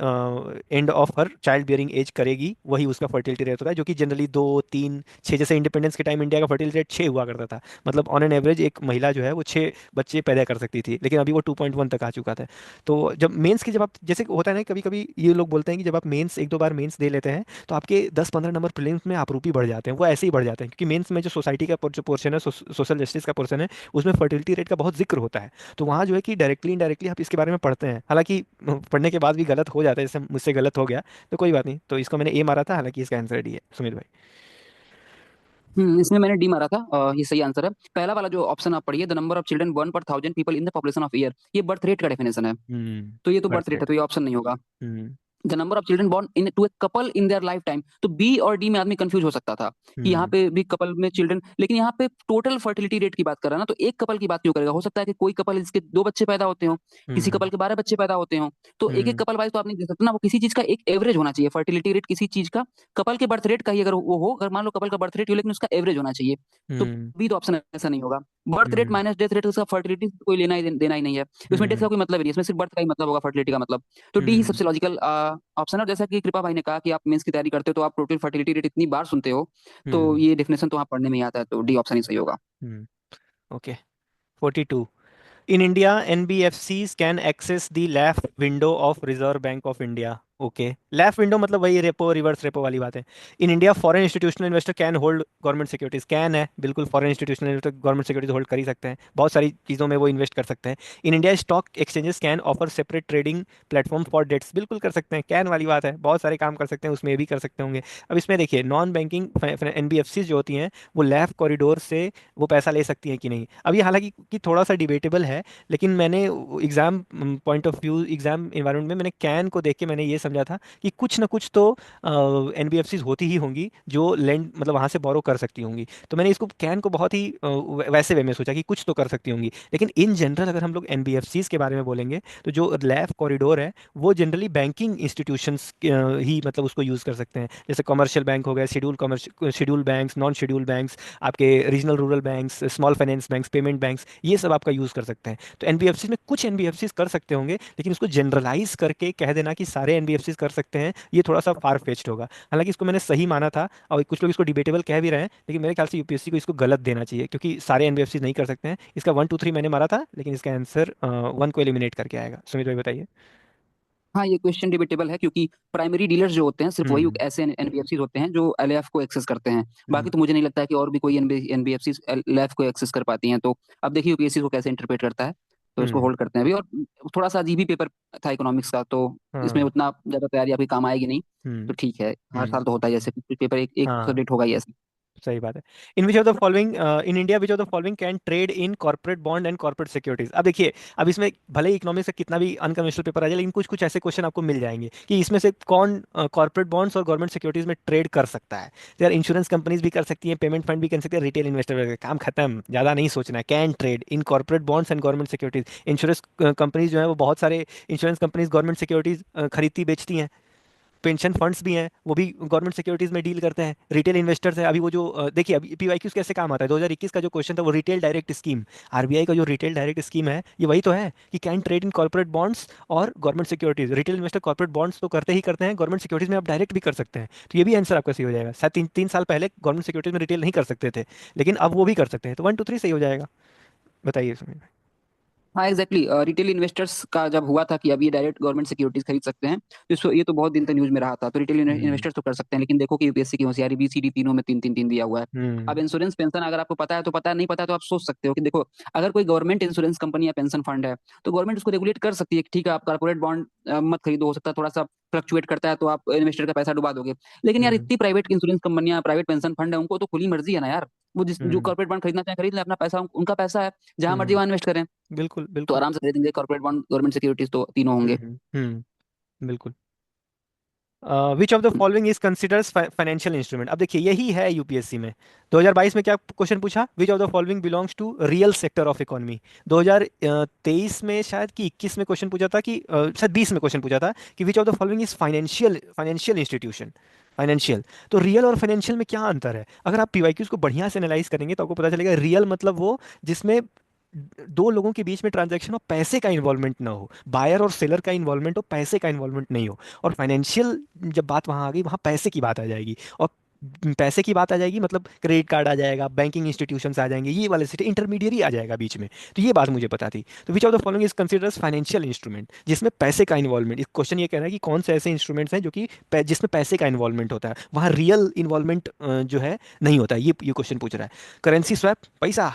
end of her child bearing age करेगी, वही उसका फर्टिलिटी रेट होता है, जो कि जनरली 2 3 6, जैसे इंडिपेंडेंस के टाइम इंडिया का फर्टिलिटी रेट 6 हुआ करता था। मतलब ऑन एन एवरेज एक महिला जो है वो 6 बच्चे पैदा कर सकती थी, लेकिन अभी वो 2.1 तक आ चुका था। तो जब मेंस की, जब आप जैसे होता है ना, कभी कभी ये लोग बोलते हैं कि जब आप मेंस एक दो बार मेंस दे लेते हैं तो आपके 10 15 नंबर प्रीलिम्स में आपरूपी बढ़ जाते हैं, वो ऐसे ही बढ़ जाते हैं, क्योंकि मेंस में जो सोसाइटी का जो पोर्शन है, सोशल जस्टिस का पोर्शन है, उसमें फर्टिलिटी रेट का बहुत जिक्र होता है। तो वहाँ जो है कि डायरेक्टली इनडायरेक्टली आप इसके बारे में पढ़ते हैं, हालांकि पढ़ने के बाद भी गलत हो जाता है, जैसे मुझसे गलत हो गया तो कोई बात नहीं। तो इसको मैंने ए मारा था, हालांकि इसका आंसर डी है सुमित भाई। इसमें मैंने डी मारा था। ये सही आंसर है। पहला वाला जो ऑप्शन आप पढ़िए, the number of children born per 1000 people in the population of year, ये बर्थ रेट का डेफिनेशन है। तो ये तो बर्थ बर्थ रेट है, रेट। तो ये ऑप्शन नहीं होगा। Hmm the number of children born into a couple in their lifetime, तो बी और डी में आदमी कंफ्यूज हो सकता था कि यहाँ हम्म पे भी कपल में चिल्ड्रन, लेकिन यहाँ पे टोटल फर्टिलिटी रेट की बात कर रहा है ना, तो एक कपल की बात क्यों करेगा? हो सकता है कि कोई कपल इसके 2 बच्चे पैदा होते हो, किसी हम्म कपल के 12 बच्चे पैदा होते हो। तो एक एक हम्म कपल वाइज तो आप नहीं दे सकते ना, वो किसी चीज का एक एवरेज होना चाहिए। फर्टिलिटी रेट किसी चीज का कपल के बर्थ रेट का ही अगर वो हो, अगर मान लो कपल का बर्थ रेट हो लेकिन उसका एवरेज होना चाहिए, तो हम्म बी तो ऑप्शन ऐसा नहीं होगा। बर्थ रेट हम्म माइनस डेथ रेट, उसका फर्टिलिटी कोई लेना ही देना ही नहीं है, उसमें डेथ हम्म का कोई मतलब ही नहीं, इसमें सिर्फ बर्थ का ही मतलब होगा, फर्टिलिटी का मतलब। तो डी ही हम्म सबसे लॉजिकल ऑप्शन है। और जैसा कि कृपा भाई ने कहा कि आप मेंस की तैयारी करते हो तो आप टोटल फर्टिलिटी रेट इतनी बार सुनते हो, तो हम्म ये डेफिनेशन तो आप पढ़ने में ही आता है, तो डी ऑप्शन ही सही होगा। हम्म okay. 42 In India, NBFCs can access the left window of Reserve Bank of India. Okay, left window मतलब वही रेपो रिवर्स रेपो वाली बात है। In India foreign institutional investor can hold government securities, can है बिल्कुल, foreign institutional investor government securities hold कर ही सकते हैं, बहुत सारी चीज़ों में वो इन्वेस्ट कर सकते हैं। In India stock exchanges can offer separate trading platform for debts, बिल्कुल कर सकते हैं, कैन वाली बात है, बहुत सारे काम कर सकते हैं उसमें, भी कर सकते होंगे। अब इसमें देखिए नॉन बैंकिंग एनबीएफसी जो होती हैं वो लेफ्ट कॉरिडोर से वो पैसा ले सकती हैं कि नहीं, अब ये हालांकि कि थोड़ा सा डिबेटेबल है, लेकिन मैंने exam point of view, exam environment में मैंने कैन को देख के मैंने ये समझा था कि कुछ ना कुछ तो एनबीएफसीज होती ही होंगी जो लेंड मतलब वहां से बोरो कर सकती होंगी। तो मैंने इसको कैन को बहुत ही वैसे वे में सोचा कि कुछ तो कर सकती होंगी। लेकिन इन जनरल अगर हम लोग एनबीएफसीज के बारे में बोलेंगे तो जो लेफ्ट कॉरिडोर है वो जनरली बैंकिंग इंस्टीट्यूशंस ही मतलब उसको यूज़ कर सकते हैं, जैसे कमर्शियल बैंक हो गए, schedule banks, non schedule banks, आपके regional rural banks, small finance banks, payment banks, ये सब आपका यूज़ कर सकते हैं। तो एनबीएफसीज में कुछ एनबीएफसीज कर सकते होंगे, लेकिन उसको जनरलाइज करके कह देना कि सारे एनबीएफसीज कर सकते हैं, ये थोड़ा सा फार फेच्ड होगा। हालांकि इसको मैंने सही माना था, और कुछ लोग इसको डिबेटेबल कह भी रहे हैं, लेकिन मेरे ख्याल से यूपीएससी को इसको गलत देना चाहिए, क्योंकि सारे एनबीएफसीज नहीं कर सकते हैं। इसका 1 2 3 मैंने मारा था, लेकिन इसका आंसर 1 को एलिमिनेट करके आएगा। सुमित भाई बताइए। हाँ, ये क्वेश्चन डिबेटेबल है, क्योंकि प्राइमरी डीलर्स जो होते हैं सिर्फ वही हम्म। ऐसे एनबीएफसी होते हैं जो एलएफ को एक्सेस करते हैं। हम्म। बाकी तो मुझे नहीं लगता है कि और भी कोई एनबीएफसी एलएफ को एक्सेस कर पाती हैं। तो अब देखिए यूपीएससी को कैसे इंटरप्रेट करता है, तो इसको हम्म। होल्ड करते हैं अभी। और थोड़ा सा अजीब ही पेपर था इकोनॉमिक्स का, तो इसमें हाँ। उतना ज्यादा तैयारी आपकी काम आएगी नहीं। हम्म। तो ठीक है, हर हम्म। साल तो होता है, जैसे कुछ पेपर एक एक हाँ, सब्जेक्ट होगा ही ऐसे। सही बात है। In which of the following, in India which of the following can trade in corporate bond and corporate securities. अब देखिए, अब इसमें भले ही इकोनॉमिक्स का कितना भी अनकन्वेंशनल पेपर आ जाए, लेकिन कुछ कुछ ऐसे क्वेश्चन आपको मिल जाएंगे कि इसमें से कौन कॉर्पोरेट बॉन्ड्स और गवर्नमेंट सिक्योरिटीज में ट्रेड कर सकता है। तो यार, इंश्योरेंस कंपनीज भी कर सकती हैं, पेमेंट फंड भी कर सकते हैं, रिटेल इन्वेस्टर भी। काम खत्म, ज़्यादा नहीं सोचना है। Can trade in corporate bonds and government securities. Insurance companies जो है वो बहुत सारे इंश्योरेंस कंपनीज गवर्नमेंट सिक्योरिटीज खरीदती बेचती हैं। पेंशन फंड्स भी हैं, वो भी गवर्नमेंट सिक्योरिटीज में डील करते हैं। रिटेल इन्वेस्टर्स है। अभी वो जो देखिए, अभी पीवाईक्यूज कैसे काम आता है, 2021 का जो क्वेश्चन था वो रिटेल डायरेक्ट स्कीम, आरबीआई का जो रिटेल डायरेक्ट स्कीम है, ये वही तो है कि can trade in corporate bonds और government securities. Retail investor corporate bonds तो करते ही करते हैं, गवर्नमेंट सिक्योरिटीज में आप डायरेक्ट भी कर सकते हैं। तो ये भी आंसर आपका सही हो जाएगा। शायद 3 साल पहले गवर्नमेंट सिक्योरिटीज में रिटेल नहीं कर सकते थे, लेकिन अब वो भी कर सकते हैं। तो 1 2 3 सही हो जाएगा। बताइए सुनील भाई। हाँ एग्जैक्टली, रिटेल इन्वेस्टर्स का जब हुआ था कि अब ये डायरेक्ट गवर्नमेंट सिक्योरिटीज खरीद सकते हैं, तो ये तो बहुत दिन तक न्यूज में रहा था। तो रिटेल हम्म। इन्वेस्टर्स तो कर सकते हैं, लेकिन देखो कि यूपीएससी की होशियारी बीसीडी तीनों में तीन तीन तीन दिया हुआ है। अब हम्म। इंश्योरेंस पेंशन अगर आपको पता है तो पता है, नहीं पता है तो आप सोच सकते हो कि देखो, अगर कोई गवर्नमेंट इंश्योरेंस कंपनी या पेंशन फंड है, तो गवर्नमेंट उसको रेगुलेट कर सकती है कि ठीक है आप कॉर्पोरेट बॉन्ड मत खरीदो, हो सकता है थोड़ा सा फ्लक्चुएट करता है तो आप इन्वेस्टर का पैसा डुबा दोगे। लेकिन यार हम्म। इतनी प्राइवेट इंश्योरेंस कंपनियां, प्राइवेट पेंशन फंड है, उनको तो खुली मर्जी है ना यार। वो जिस जो हम्म। कॉर्पोरेट बॉन्ड खरीदना चाहे खरीद ले, अपना पैसा उनका पैसा है, जहां मर्जी हम्म। वहां इन्वेस्ट करें। बिल्कुल तो बिल्कुल। आराम से खरीदेंगे कॉर्पोरेट बॉन्ड, गवर्नमेंट सिक्योरिटीज तो तीनों होंगे। बिल्कुल। विच of the following is considers financial instrument. अब देखिए, यही है यूपीएससी में। 2022 में क्या क्वेश्चन पूछा, which of the following belongs to real sector of economy. 2023 में शायद कि 21 में क्वेश्चन पूछा था कि शायद 20 में क्वेश्चन पूछा था कि विच of the following is financial financial institution. Financial. तो रियल और फाइनेंशियल में क्या अंतर है? अगर आप पीवाईक्यूज को बढ़िया से एनालाइज करेंगे तो आपको पता चलेगा, रियल मतलब वो जिसमें दो लोगों के बीच में ट्रांजैक्शन हो, पैसे का इन्वॉल्वमेंट ना हो, बायर और सेलर का इन्वॉल्वमेंट हो, पैसे का इन्वॉल्वमेंट नहीं हो। और फाइनेंशियल जब बात वहां आ गई, वहां पैसे की बात आ जाएगी। और पैसे की बात आ जाएगी मतलब क्रेडिट कार्ड आ जाएगा, बैंकिंग इंस्टीट्यूशंस आ जाएंगे, ये वाले सिटी इंटरमीडियरी आ जाएगा बीच में। तो ये बात मुझे पता थी। तो विच of the following is considers financial instrument, जिसमें पैसे का इन्वॉल्वमेंट। इस क्वेश्चन ये कह रहा है कि कौन से ऐसे इंस्ट्रूमेंट्स हैं जो कि जिसमें पैसे का इन्वॉल्वमेंट होता है, वहाँ रियल इन्वॉल्वमेंट जो है नहीं होता है। ये क्वेश्चन पूछ रहा है। करेंसी स्वैप, पैसा।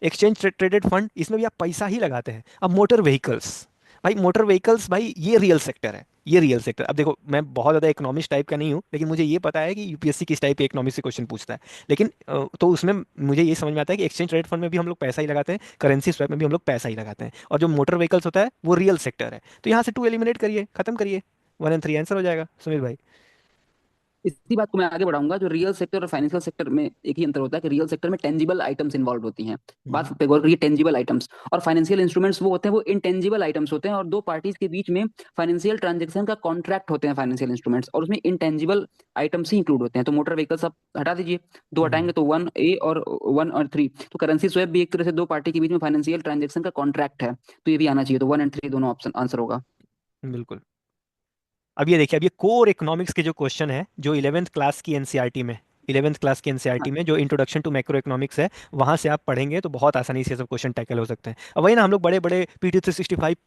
एक्सचेंज ट्रेडेड फंड, इसमें भी आप पैसा ही लगाते हैं। अब मोटर व्हीकल्स, भाई मोटर व्हीकल्स, भाई ये रियल सेक्टर है। ये रियल सेक्टर। अब देखो, मैं बहुत ज़्यादा इकोनॉमिक्स टाइप का नहीं हूँ, लेकिन मुझे ये पता है कि यूपीएससी किस टाइप के इकोनॉमिक्स से क्वेश्चन पूछता है। लेकिन तो उसमें मुझे ये समझ में आता है कि एक्सचेंज ट्रेडेड फंड में भी हम लोग पैसा ही लगाते हैं, करेंसी स्वैप में भी हम लोग पैसा ही लगाते हैं, और जो मोटर व्हीकल्स होता है वो रियल सेक्टर है। तो यहाँ से 2 एलिमिनेट करिए, खत्म करिए। 1 and 3 आंसर हो जाएगा सुमित भाई। इसी बात को मैं आगे बढ़ाऊंगा, जो रियल सेक्टर और फाइनेंशियल सेक्टर में एक ही अंतर होता है कि रियल सेक्टर में टेंजिबल आइटम्स इन्वॉल्व होती हैं। बात हम्म। पे गौर करिए, टेंजिबल आइटम्स। और फाइनेंशियल इंस्ट्रूमेंट्स वो होते हैं, वो इनटेंजिबल आइटम्स होते हैं, और दो पार्टीज के बीच में फाइनेंशियल ट्रांजेक्शन का कॉन्ट्रैक्ट होते हैं फाइनेंशियल इंस्ट्रूमेंट्स, और उसमें इनटेंजिबल आइटम्स ही इंक्लूड होते हैं। तो मोटर व्हीकल्स आप हटा दीजिए, दो हम्म। हटाएंगे तो 1A और 1 और 3। तो करेंसी स्वैप भी एक तरह से दो पार्टी के बीच में फाइनेंशियल ट्रांजेक्शन का कॉन्ट्रैक्ट है, तो ये भी आना चाहिए। तो 1 and 3 दोनों ऑप्शन आंसर होगा। बिल्कुल। अब ये देखिए, अब ये कोर इकोनॉमिक्स के जो क्वेश्चन है, जो 11th क्लास की एनसीईआरटी में, 11th क्लास की एनसीईआरटी में जो इंट्रोडक्शन टू मैक्रो इकोनॉमिक्स है, वहां से आप पढ़ेंगे तो बहुत आसानी से ये सब क्वेश्चन टैकल हो सकते हैं। अब वही ना, हम लोग बड़े बड़े PT 365,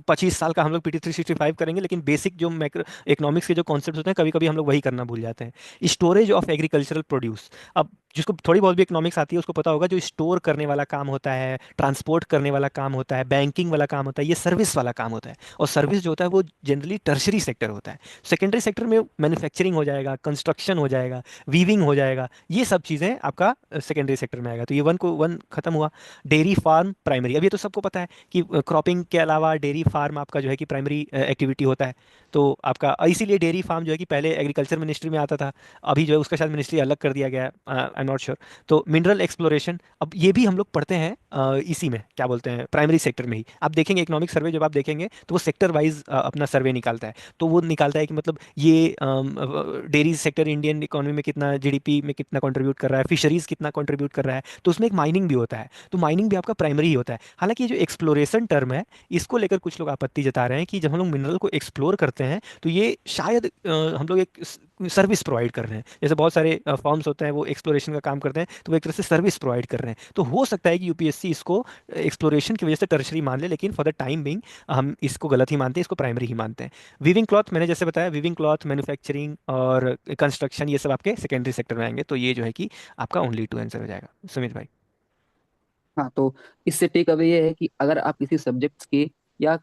25 साल का हम लोग PT 365 करेंगे, लेकिन बेसिक जो मैक्रो इकोनॉमिक्स के जो कॉन्सेप्ट होते हैं, कभी कभी हम लोग वही करना भूल जाते हैं। Storage of agricultural produce. अब जिसको थोड़ी बहुत भी इकोनॉमिक्स आती है उसको पता होगा, जो स्टोर करने वाला काम होता है, ट्रांसपोर्ट करने वाला काम होता है, बैंकिंग वाला काम होता है, ये सर्विस वाला काम होता है। और सर्विस जो होता है वो जनरली टर्शरी सेक्टर होता है। सेकेंडरी सेक्टर में मैन्युफैक्चरिंग हो जाएगा, कंस्ट्रक्शन हो जाएगा, वीविंग हो जाएगा, ये सब चीज़ें आपका सेकेंडरी सेक्टर में आएगा। तो ये 1 खत्म हुआ। डेयरी फार्म प्राइमरी, अब ये तो सबको पता है कि क्रॉपिंग के अलावा डेयरी फार्म आपका जो है कि प्राइमरी एक्टिविटी होता है। तो आपका इसीलिए डेयरी फार्म जो है कि पहले एग्रीकल्चर मिनिस्ट्री में आता था, अभी जो है उसका शायद मिनिस्ट्री अलग कर दिया गया है, आई एम नॉट श्योर। तो मिनरल एक्सप्लोरेशन, अब ये भी हम लोग पढ़ते हैं इसी में, क्या बोलते हैं, प्राइमरी सेक्टर में ही। आप देखेंगे इकोनॉमिक सर्वे जब आप देखेंगे तो वो सेक्टर वाइज अपना सर्वे निकालता है। तो वो निकालता है कि मतलब ये डेयरी सेक्टर इंडियन इकोनॉमी में कितना, जीडीपी में कितना कंट्रीब्यूट कर रहा है, फिशरीज कितना कंट्रीब्यूट कर रहा है। तो उसमें एक माइनिंग भी होता है, तो माइनिंग भी आपका प्राइमरी ही होता है। हालांकि ये जो एक्सप्लोरेशन टर्म है, इसको लेकर कुछ लोग आपत्ति जता रहे हैं कि जब हम लोग मिनरल को एक्सप्लोर करते हैं तो ये शायद हम लोग एक सर्विस प्रोवाइड कर रहे हैं। जैसे बहुत सारे फर्म्स होते हैं वो एक्सप्लोरेशन का काम करते हैं, तो वो एक तरह से सर्विस प्रोवाइड कर रहे हैं। तो हो सकता है कि यूपीएससी इसको एक्सप्लोरेशन की वजह से टर्शरी मान ले, लेकिन फॉर द टाइम बिंग हम इसको गलत ही मानते हैं, इसको प्राइमरी ही मानते हैं। वीविंग क्लॉथ मैंने जैसे बताया, वीविंग क्लॉथ, मैन्युफैक्चरिंग और कंस्ट्रक्शन, ये सब आपके सेकेंडरी सेक्टर में आएंगे। तो ये जो है कि आपका ओनली टू आंसर हो जाएगा सुमित भाई। हाँ, तो इससे टेक अवे ये है कि अगर आप किसी सब्जेक्ट्स के या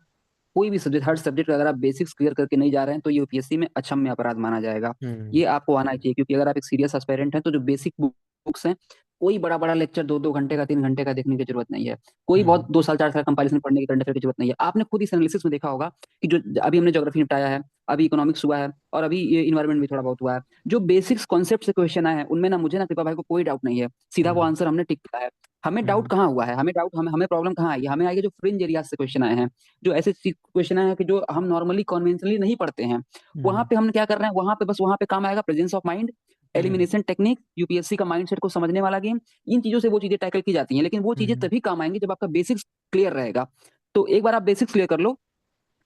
कोई भी सब्जेक्ट, हर सब्जेक्ट का अगर आप बेसिक्स क्लियर करके नहीं जा रहे हैं तो ये यूपीएससी में अक्षम्य अपराध माना जाएगा। हम्म। ये आपको आना चाहिए, क्योंकि अगर आप एक सीरियस एस्पायरेंट हैं तो जो बेसिक बुक्स हैं, कोई बड़ा बड़ा लेक्चर 2-2 घंटे का, 3 घंटे का देखने की जरूरत नहीं है। कोई बहुत हम्म। 2 साल 4 साल कंपारिजन पढ़ने की, करंट अफेयर की जरूरत नहीं है। आपने खुद इस एनालिसिस में देखा होगा कि जो अभी हमने ज्योग्राफी निपटाया है, अभी इकोनॉमिक्स हुआ है, और अभी ये इन्वायरमेंट भी थोड़ा बहुत हुआ है, जो बेसिक्स कॉन्सेप्ट से क्वेश्चन आए हैं उनमें ना मुझे ना कृपा भाई को कोई डाउट नहीं है, सीधा वो हम्म। आंसर हमने टिक किया है। हमें डाउट हम्म। कहाँ हुआ है, हमें डाउट, हमें प्रॉब्लम कहाँ आई है, हमें आई है जो फ्रिंज एरिया से क्वेश्चन आए हैं, जो ऐसे क्वेश्चन है कि जो हम नॉर्मली कॉन्वेंशनली नहीं पढ़ते हैं। वहां हम्म। पे हम क्या कर रहे हैं, वहां पे बस वहां पे काम आएगा presence of mind, hmm. Elimination technique, UPSC का माइंडसेट को समझने वाला गेम। इन चीजों से वो चीजें टैकल की जाती हैं, लेकिन वो चीजें हम्म। तभी काम आएंगी जब आपका बेसिक्स क्लियर रहेगा। तो एक बार आप बेसिक्स क्लियर कर लो,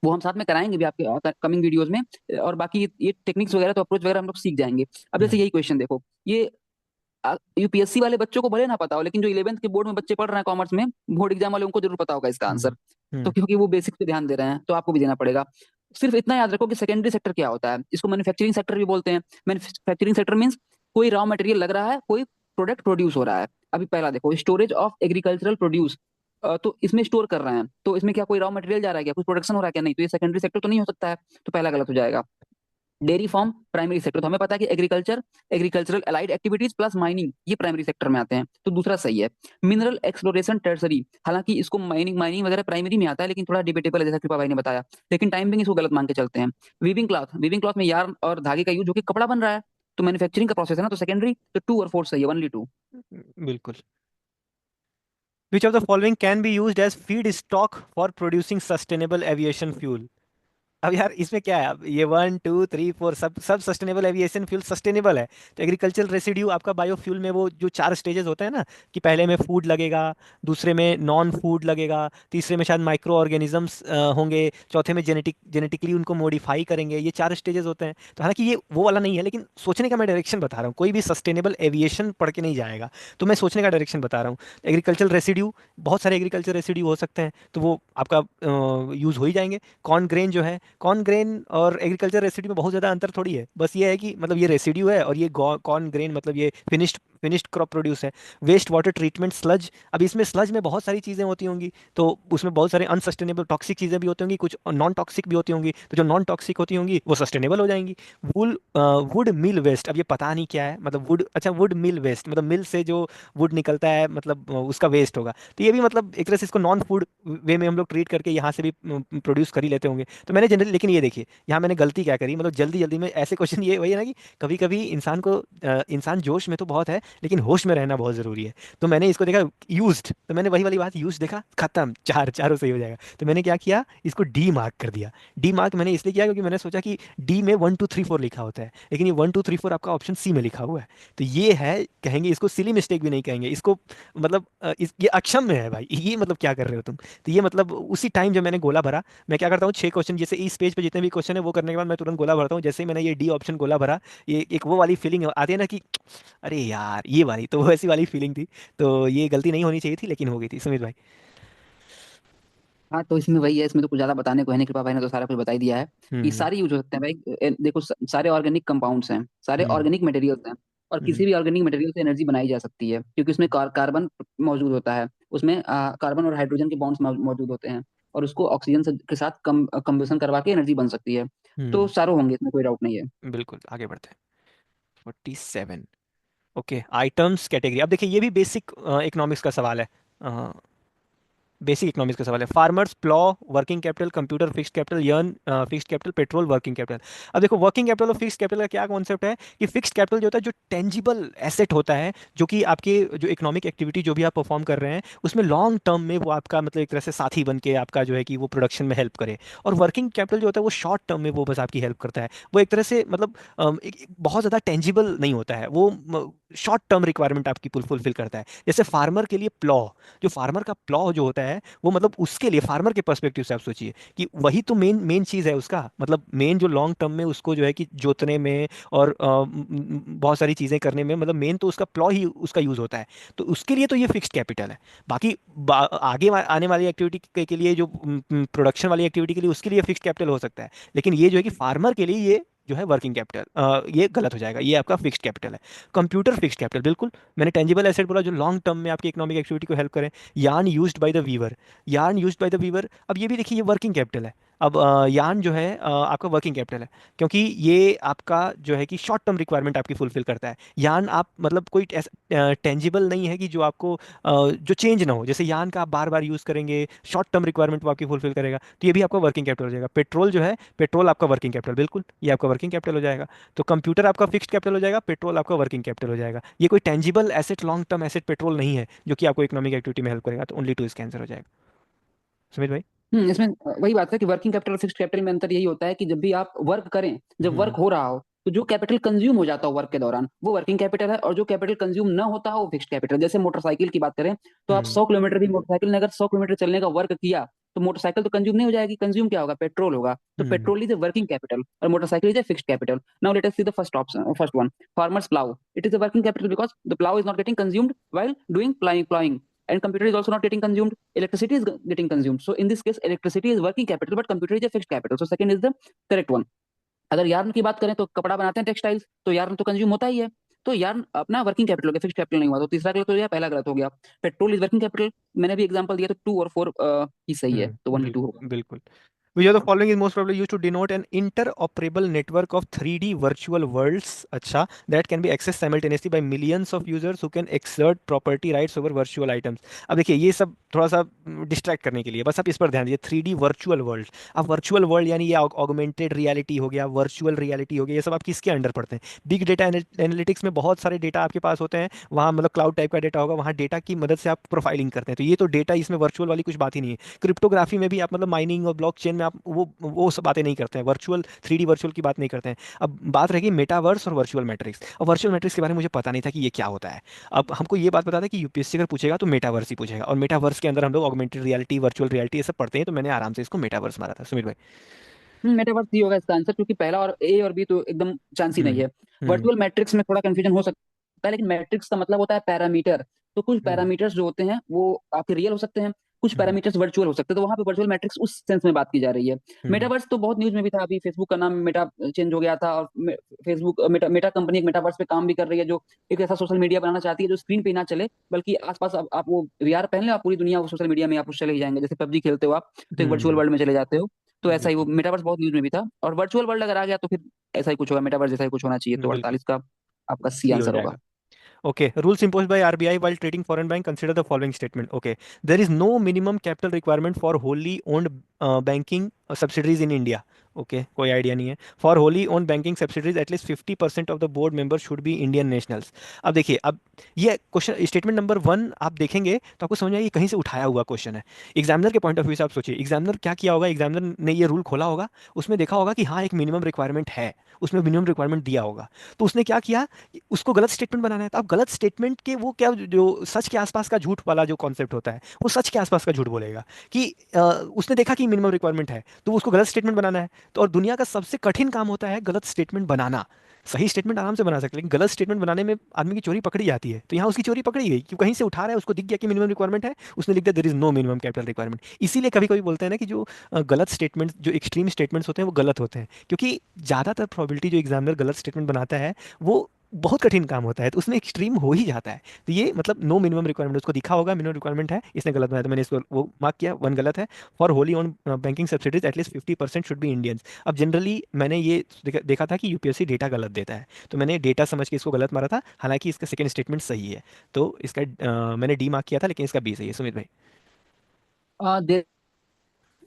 वो हम साथ में कराएंगे भी आपके कमिंग वीडियोस में। और बाकी ये टेक्निक्स वगैरह तो अप्रोच वगैरह हम लोग सीख जाएंगे। अब जैसे हम्म। यही क्वेश्चन देखो, ये यूपीएससी वाले बच्चों को भले ना पता हो, लेकिन जो 11th के बोर्ड में बच्चे पढ़ रहे हैं कॉमर्स में, बोर्ड एग्जाम वाले, उनको जरूर पता होगा इसका आंसर। हम्म। तो हम्म। क्योंकि वो बेसिक्स पे ध्यान दे रहे हैं, तो आपको भी देना पड़ेगा। सिर्फ इतना याद रखो कि सेकेंडरी सेक्टर क्या होता है, इसको मैन्युफैक्चरिंग सेक्टर भी बोलते हैं। मैन्युफैक्चरिंग सेक्टर मीन्स कोई रॉ मटेरियल लग रहा है, कोई प्रोडक्ट प्रोड्यूस हो रहा है। अभी पहला देखो, स्टोरेज ऑफ एग्रीकल्चरल प्रोड्यूस, तो इसमें स्टोर कर रहे हैं, तो इसमें क्या कोई रॉ मटेरियल जा रहा है, क्या कुछ प्रोडक्शन हो रहा है, क्या नहीं, तो ये सेकेंडरी सेक्टर तो नहीं हो सकता है। तो पहला गलत हो जाएगा। डेयरी फार्म प्राइमरी सेक्टर, तो हमें पता है कि agriculture, agricultural allied activities plus mining, ये प्राइमरी सेक्टर में आते हैं, तो दूसरा सही है। मिनरल एक्सप्लोरेशन टर्सरी, हालांकि इसको माइनिंग माइनिंग वगैरह प्राइमरी में आता है, लेकिन थोड़ा डिबेटेबल है जैसा कृपा भाई ने बताया, लेकिन टाइम बिंग इसको गलत मान के चलते हैं। वीविंग क्लॉथ, वीविंग क्लॉथ में यार्न और धागे का यूज, जो कि कपड़ा बन रहा है, तो मैन्युफैक्चरिंग का प्रोसेस है ना, तो सेकेंडरी, तो 2 और 4 सही है, ओनली 2। बिल्कुल। Which of the following can be used as feedstock for producing sustainable aviation fuel? अब यार इसमें क्या है, अब ये 1 2 3 4 सब सब सस्टेनेबल एविएशन फ्यूल सस्टेनेबल है। तो एग्रीकल्चरल रेसिड्यू आपका बायोफ्यूल में वो जो 4 स्टेजेस होते हैं ना, कि पहले में फूड लगेगा, दूसरे में नॉन फूड लगेगा, तीसरे में शायद माइक्रो ऑर्गेनिजम्स होंगे, चौथे में जेनेटिकली उनको मॉडिफाई करेंगे, ये 4 स्टेजेस होते हैं। तो हालांकि ये वो वाला नहीं है, लेकिन सोचने का मैं डायरेक्शन बता रहा हूँ। कोई भी सस्टेनेबल एविएशन पढ़ के नहीं जाएगा, तो मैं सोचने का डायरेक्शन बता रहा हूँ। एग्रीकल्चरल रेसिड्यू, बहुत सारे एग्रीकल्चर रेसिड्यू हो सकते हैं, तो वो आपका यूज़ हो ही जाएंगे। कॉर्न ग्रेन जो है, कॉर्न ग्रेन और एग्रीकल्चर रेसिड्यू में बहुत ज़्यादा अंतर थोड़ी है, बस ये है कि मतलब ये रेसिड्यू है और ये कॉर्न ग्रेन मतलब ये फिनिश्ड क्रॉप प्रोड्यूस है। वेस्ट वाटर ट्रीटमेंट स्लज, अब इसमें स्लज में बहुत सारी चीज़ें होती होंगी, तो उसमें बहुत सारे अनसस्टेनेबल टॉक्सिक चीज़ें भी होती होंगी, कुछ नॉन टॉक्सिक भी होती होंगी, तो जो नॉन टॉक्सिक होती होंगी वो सस्टेनेबल हो जाएंगी। वुल वुड मिल वेस्ट, अब ये पता नहीं क्या है, मतलब वुड, अच्छा वुड मिल वेस्ट मतलब मिल से जो वुड निकलता है, मतलब उसका वेस्ट होगा। तो ये भी मतलब एक तरह से इसको नॉन फूड वे में हम लोग ट्रीट करके यहाँ से भी प्रोड्यूस कर ही लेते होंगे। तो मैंने जनरली, लेकिन ये देखिए यहाँ मैंने गलती क्या करी, मतलब जल्दी जल्दी में ऐसे क्वेश्चन, ये वही है ना कि कभी कभी इंसान को इंसान जोश में तो बहुत है, लेकिन होश में रहना बहुत ज़रूरी है। तो मैंने इसको देखा यूज्ड, तो मैंने वही वाली बात यूज देखा, खत्म, चारों सही हो जाएगा। तो मैंने क्या किया, इसको डी मार्क कर दिया। डी मार्क मैंने इसलिए किया क्योंकि मैंने सोचा कि डी में 1 2 3 4 लिखा होता है, लेकिन ये 1 2 3 4 आपका ऑप्शन सी में लिखा हुआ है। तो ये है, कहेंगे इसको सिली मिस्टेक भी नहीं कहेंगे इसको, मतलब ये अक्षम में है भाई, ये मतलब क्या कर रहे हो तुम। तो ये मतलब उसी टाइम जब मैंने गोला भरा, मैं क्या करता हूँ 6 क्वेश्चन, जैसे इस पेज पे जितने भी क्वेश्चन है वो करने के बाद मैं तुरंत गोला भरता हूँ। जैसे ही मैंने ये डी ऑप्शन गोला भरा, ये एक वो वाली फीलिंग आती है ना कि अरे यार ये वाली, तो वैसी वाली फीलिंग थी। तो ये गलती नहीं होनी चाहिए थी, लेकिन हो गई थी सुमित भाई। हाँ, तो इसमें वही है, इसमें तो कुछ ज्यादा बताने को है नहीं, कृपा भाई ने तो सारा कुछ बता ही दिया है कि हम्म। सारे यूज हो सकते हैं भाई। देखो, सारे ऑर्गेनिक कंपाउंड्स हैं, सारे हम्म। ऑर्गेनिक मटेरियल्स हैं, और हम्म। किसी भी ऑर्गेनिक मटेरियल से एनर्जी बनाई जा सकती है, क्योंकि उसमें कार्बन मौजूद होता है, उसमें कार्बन और हाइड्रोजन के बॉन्ड्स मौजूद होते हैं, और उसको ऑक्सीजन के साथ कंबसन करवा के एनर्जी बन सकती है। तो हम्म। सारे होंगे, इसमें कोई डाउट नहीं है। बिल्कुल, आगे बढ़ते हैं। 47। ओके, आइटम्स कैटेगरी, अब देखिए ये भी बेसिक इकोनॉमिक्स का सवाल है। बेसिक इकोनॉमिक्स का सवाल है। Farmers plough, working capital, computer fixed capital, yarn fixed capital, petrol working capital. अब देखो वर्किंग कैपिटल और फिक्स्ड कैपिटल का क्या कॉन्सेप्ट है, कि फिक्स्ड कैपिटल जो होता है, जो टेंजिबल एसेट होता है, जो कि आपके जो इकोनॉमिक एक्टिविटी जो भी आप परफॉर्म कर रहे हैं उसमें लॉन्ग टर्म में वो आपका मतलब एक तरह से साथी बन के आपका जो है कि वो प्रोडक्शन में हेल्प करे। और वर्किंग कैपिटल जो होता है वो शॉर्ट टर्म में वो बस आपकी हेल्प करता है, वो एक तरह से मतलब एक बहुत ज़्यादा टेंजिबल नहीं होता है वो। शॉर्ट टर्म रिक्वायरमेंट आपकी फुलफिल करता है। जैसे फार्मर के लिए प्लॉ, जो फार्मर का प्लॉ जो होता है वो मतलब उसके लिए फार्मर के पर्सपेक्टिव से आप सोचिए कि वही तो मेन मेन चीज़ है उसका, मतलब मेन जो लॉन्ग टर्म में उसको जो है कि जोतने में और बहुत सारी चीज़ें करने में, मतलब मेन तो उसका प्लॉ ही उसका यूज़ होता है। तो उसके लिए तो ये फिक्स्ड कैपिटल है। बाकी आगे आने वाली एक्टिविटी के लिए जो प्रोडक्शन वाली एक्टिविटी के लिए उसके लिए फिक्स्ड कैपिटल हो सकता है, लेकिन ये जो है कि फार्मर के लिए ये जो है वर्किंग कैपिटल, ये गलत हो जाएगा, ये आपका फिक्स्ड कैपिटल है। कंप्यूटर फिक्स्ड कैपिटल बिल्कुल, मैंने टेंजिबल एसेट बोला जो लॉन्ग टर्म में आपकी इकोनॉमिक एक्टिविटी को हेल्प करें। Yarn used by the weaver, yarn used by the weaver, अब ये भी देखिए ये वर्किंग कैपिटल है। अब यार्न जो है आपका वर्किंग कैपिटल है, क्योंकि ये आपका जो है कि शॉर्ट टर्म रिक्वायरमेंट आपकी फुलफिल करता है। यार्न आप मतलब कोई टेंजिबल नहीं है कि जो आपको जो चेंज ना हो, जैसे यार्न का आप बार बार यूज़ करेंगे, शॉर्ट टर्म रिक्वायरमेंट वो आपकी फुलफिल करेगा, तो ये भी आपका वर्किंग कैपिटल हो जाएगा। पेट्रोल जो है, पेट्रोल आपका वर्किंग कैपिटल, बिल्कुल ये आपका वर्किंग कैपिटल हो जाएगा। तो कंप्यूटर आपका फिक्स्ड कैपिटल हो जाएगा, पेट्रोल आपका वर्किंग कैपिटल हो जाएगा। ये कोई tangible asset, long term asset petrol नहीं है जो कि आपको इकोनॉमिक एक्टिविटी में हेल्प करेगा, तो ओनली टू इसका आंसर हो जाएगा। सुमित भाई। इसमें वही बात है कि वर्किंग कैपिटल और फिक्स्ड कैपिटल में अंतर यही होता है कि जब भी आप वर्क करें, जब वर्क हम्म हो रहा हो, तो जो कैपिटल कंज्यूम हो जाता हो वर्क के दौरान वो वर्किंग कैपिटल है, और जो कैपिटल कंज्यूम ना होता हो वो फिक्स्ड कैपिटल। जैसे मोटरसाइकिल की बात करें तो आप हम्म 100 किलोमीटर भी मोटरसाइकिल ने अगर 100 किलोमीटर चलने का वर्क किया तो मोटरसाइकिल तो कंज्यूम नहीं हो जाएगी, कंज्यूम क्या होगा, पेट्रोल होगा। तो हम्म petrol is a working capital और motorcycle is a fixed capital. Now let us see the first option, first one, farmers plough. It is a working capital because the plough is not getting consumed while doing plowing, and computer is also not getting consumed, electricity is getting consumed. So in this case electricity is working capital but computer is a fixed capital. So second is the correct one. अगर yarn की बात करें तो कपड़ा बनाते हैं textiles, तो yarn तो कंज्यूम होता ही है, तो यार्न अपना वर्किंग कैपिटल हो गया, फिक्स्ड कैपिटल नहीं हुआ। तो तीसरा गलत हो गया, पहला गलत हो गया। पेट्रोल इज वर्किंग कैपिटल, मैंने भी एग्जांपल दिया, तो 2 और 4 ही सही है, तो 1 ही 2 होगा। बिल्कुल बिल्कुल। Which of the following is most probably used to denote an interoperable network of 3D virtual worlds, अच्छा, that can be accessed simultaneously by millions of users who can exert property rights over virtual items। अब देखिए ये सब थोड़ा सा distract करने के लिए बस आप इस पर ध्यान दीजिए, 3D वर्चुअल वर्ल्ड। अब वर्चुअल वर्ल्ड यानी ये ऑगमेंटेड रियलिटी हो गया, वर्चुअल रियलिटी हो गया, ये सब आप किसके अंडर पड़ते हैं? बिग डेटा एनालिटिक्स में बहुत सारे डेटा आपके पास होते हैं, वहाँ मतलब क्लाउड टाइप का डेटा होगा, वहाँ डेटा की मदद से आप प्रोफाइलिंग करते हैं, तो ये तो डेटा, इसमें वर्चुअल वाली कुछ बात ही नहीं है। क्रिप्टोग्राफी में भी आप मतलब माइनिंग और ब्लॉकचेन में आप वो सब बातें नहीं करते हैं, वर्चुअल 3D वर्चुअल की बात नहीं करते हैं। अब बात रहेगी मेटावर्स और वर्चुअल मैट्रिक्स। अब वर्चुअल मैट्रिक्स के बारे में मुझे पता नहीं था कि ये क्या होता है। अब हमको ये बात पता था कि यूपीएससी अगर पूछेगा तो मेटावर्स ही पूछेगा, और मेटावर्स के अंदर हम लोग ऑगमेंटेड रियलिटी, वर्चुअल रियलिटी ये सब पढ़ते हैं, तो मैंने आराम से इसको मेटावर्स मारा था। सुमित भाई। मेटावर्स ही होगा इसका आंसर, क्योंकि पहला और ए और बी तो एकदम चांस ही नहीं हम्म है। हम्म वर्चुअल मैट्रिक्स में थोड़ा कंफ्यूजन हो सकता है, लेकिन मैट्रिक्स का मतलब होता है पैरामीटर। तो कुछ हम्म पैरामीटर्स जो होते हैं वो आपके रियल हो सकते हैं, कुछ हम्म पैरामीटर्स वर्चुअल हो सकते हैं, तो वहां पे वर्चुअल मैट्रिक्स उस सेंस में बात की जा रही है। हम्म मेटावर्स तो बहुत न्यूज में भी था, अभी फेसबुक का नाम मेटा चेंज हो गया था, और फेसबुक मेटा मेटा कंपनी एक मेटावर्स पे काम भी कर रही है, जो एक ऐसा सोशल मीडिया बनाना चाहती है जो स्क्रीन पे ही ना चले, बल्कि आसपास आप वो वीआर पहन ले, आप पूरी दुनिया वो सोशल मीडिया में आप उस चले ही जाएंगे। जैसे पबजी खेलते हो आप, तो एक वर्चुअल हम्म, वर्ल्ड में चले जाते हो। तो ऐसा ही वो बिल्कुल मेटावर्स बहुत न्यूज में भी था, और वर्चुअल वर्ल्ड अगर आ गया तो फिर ऐसा ही कुछ होगा, मेटावर्स जैसा ही कुछ होना चाहिए। तो बिल्कुल 48 का आपका सी सी हो आंसर होगा। जाएगा। Okay, rules imposed by RBI while trading foreign bank. Consider the following statement. Okay, there is no minimum capital requirement for wholly owned banking subsidiaries in India. Okay, कोई आइडिया नहीं है। For wholly owned banking subsidiaries, at least 50% of the board members should be Indian nationals। अब देखिए, अब ये question statement number 1 आप देखेंगे तो आपको समझ आएगा ये कहीं से उठाया हुआ क्वेश्चन है। एग्जामिनर के पॉइंट ऑफ व्यू से आप सोचिए, एग्जामिनर क्या किया होगा, एग्जामिनर ने ये रूल खोला होगा, उसमें देखा होगा कि हाँ एक मिनिमम रिक्वायरमेंट है, उसमें मिनिमम रिक्वायरमेंट दिया होगा, तो उसने क्या किया, उसको गलत स्टेटमेंट बनाना है। तो आप गलत स्टेटमेंट के वो क्या, जो सच के आसपास का झूठ वाला जो कॉन्सेप्ट होता है, वो सच के आसपास का झूठ बोलेगा कि उसने देखा कि मिनिमम रिक्वायरमेंट है तो उसको गलत स्टेटमेंट बनाना है। तो और दुनिया का सबसे कठिन काम होता है गलत स्टेटमेंट बनाना। सही स्टेटमेंट आराम से बना सकते हैं, लेकिन गलत स्टेटमेंट बनाने में आदमी की चोरी पकड़ी जाती है। तो यहाँ उसकी चोरी पकड़ी गई, क्यों, कहीं से उठा रहा है, उसको दिख गया कि मिनिमम रिक्वायरमेंट है, उसने लिख दिया there is no minimum capital requirement. इसीलिए कभी कभी बोलते हैं ना कि जो गलत स्टेटमेंट, जो एक्सट्रीम स्टेटमेंट्स होते हैं वो गलत होते हैं, क्योंकि ज़्यादातर प्रोबेबिलिटी जो एग्जामिनर गलत स्टेटमेंट बनाता है वो बहुत कठिन काम होता है, तो उसमें एक्सट्रीम हो ही जाता है। तो ये मतलब नो मिनिमम रिक्वायरमेंट, उसको दिखा होगा मिनिमम रिक्वायरमेंट है, इसने गलत बनाया, तो मैंने इसको वो मार्क किया, 1 गलत है। For wholly owned banking subsidies at least 50% should be Indians. अब जनरली मैंने ये देखा था कि यूपीएससी डेटा गलत देता है, तो मैंने डेटा समझ के इसको गलत मारा था, हालांकि इसका सेकंड स्टेटमेंट सही है। तो इसका मैंने डी मार्क किया था, लेकिन इसका बी सही है। सुमित भाई। There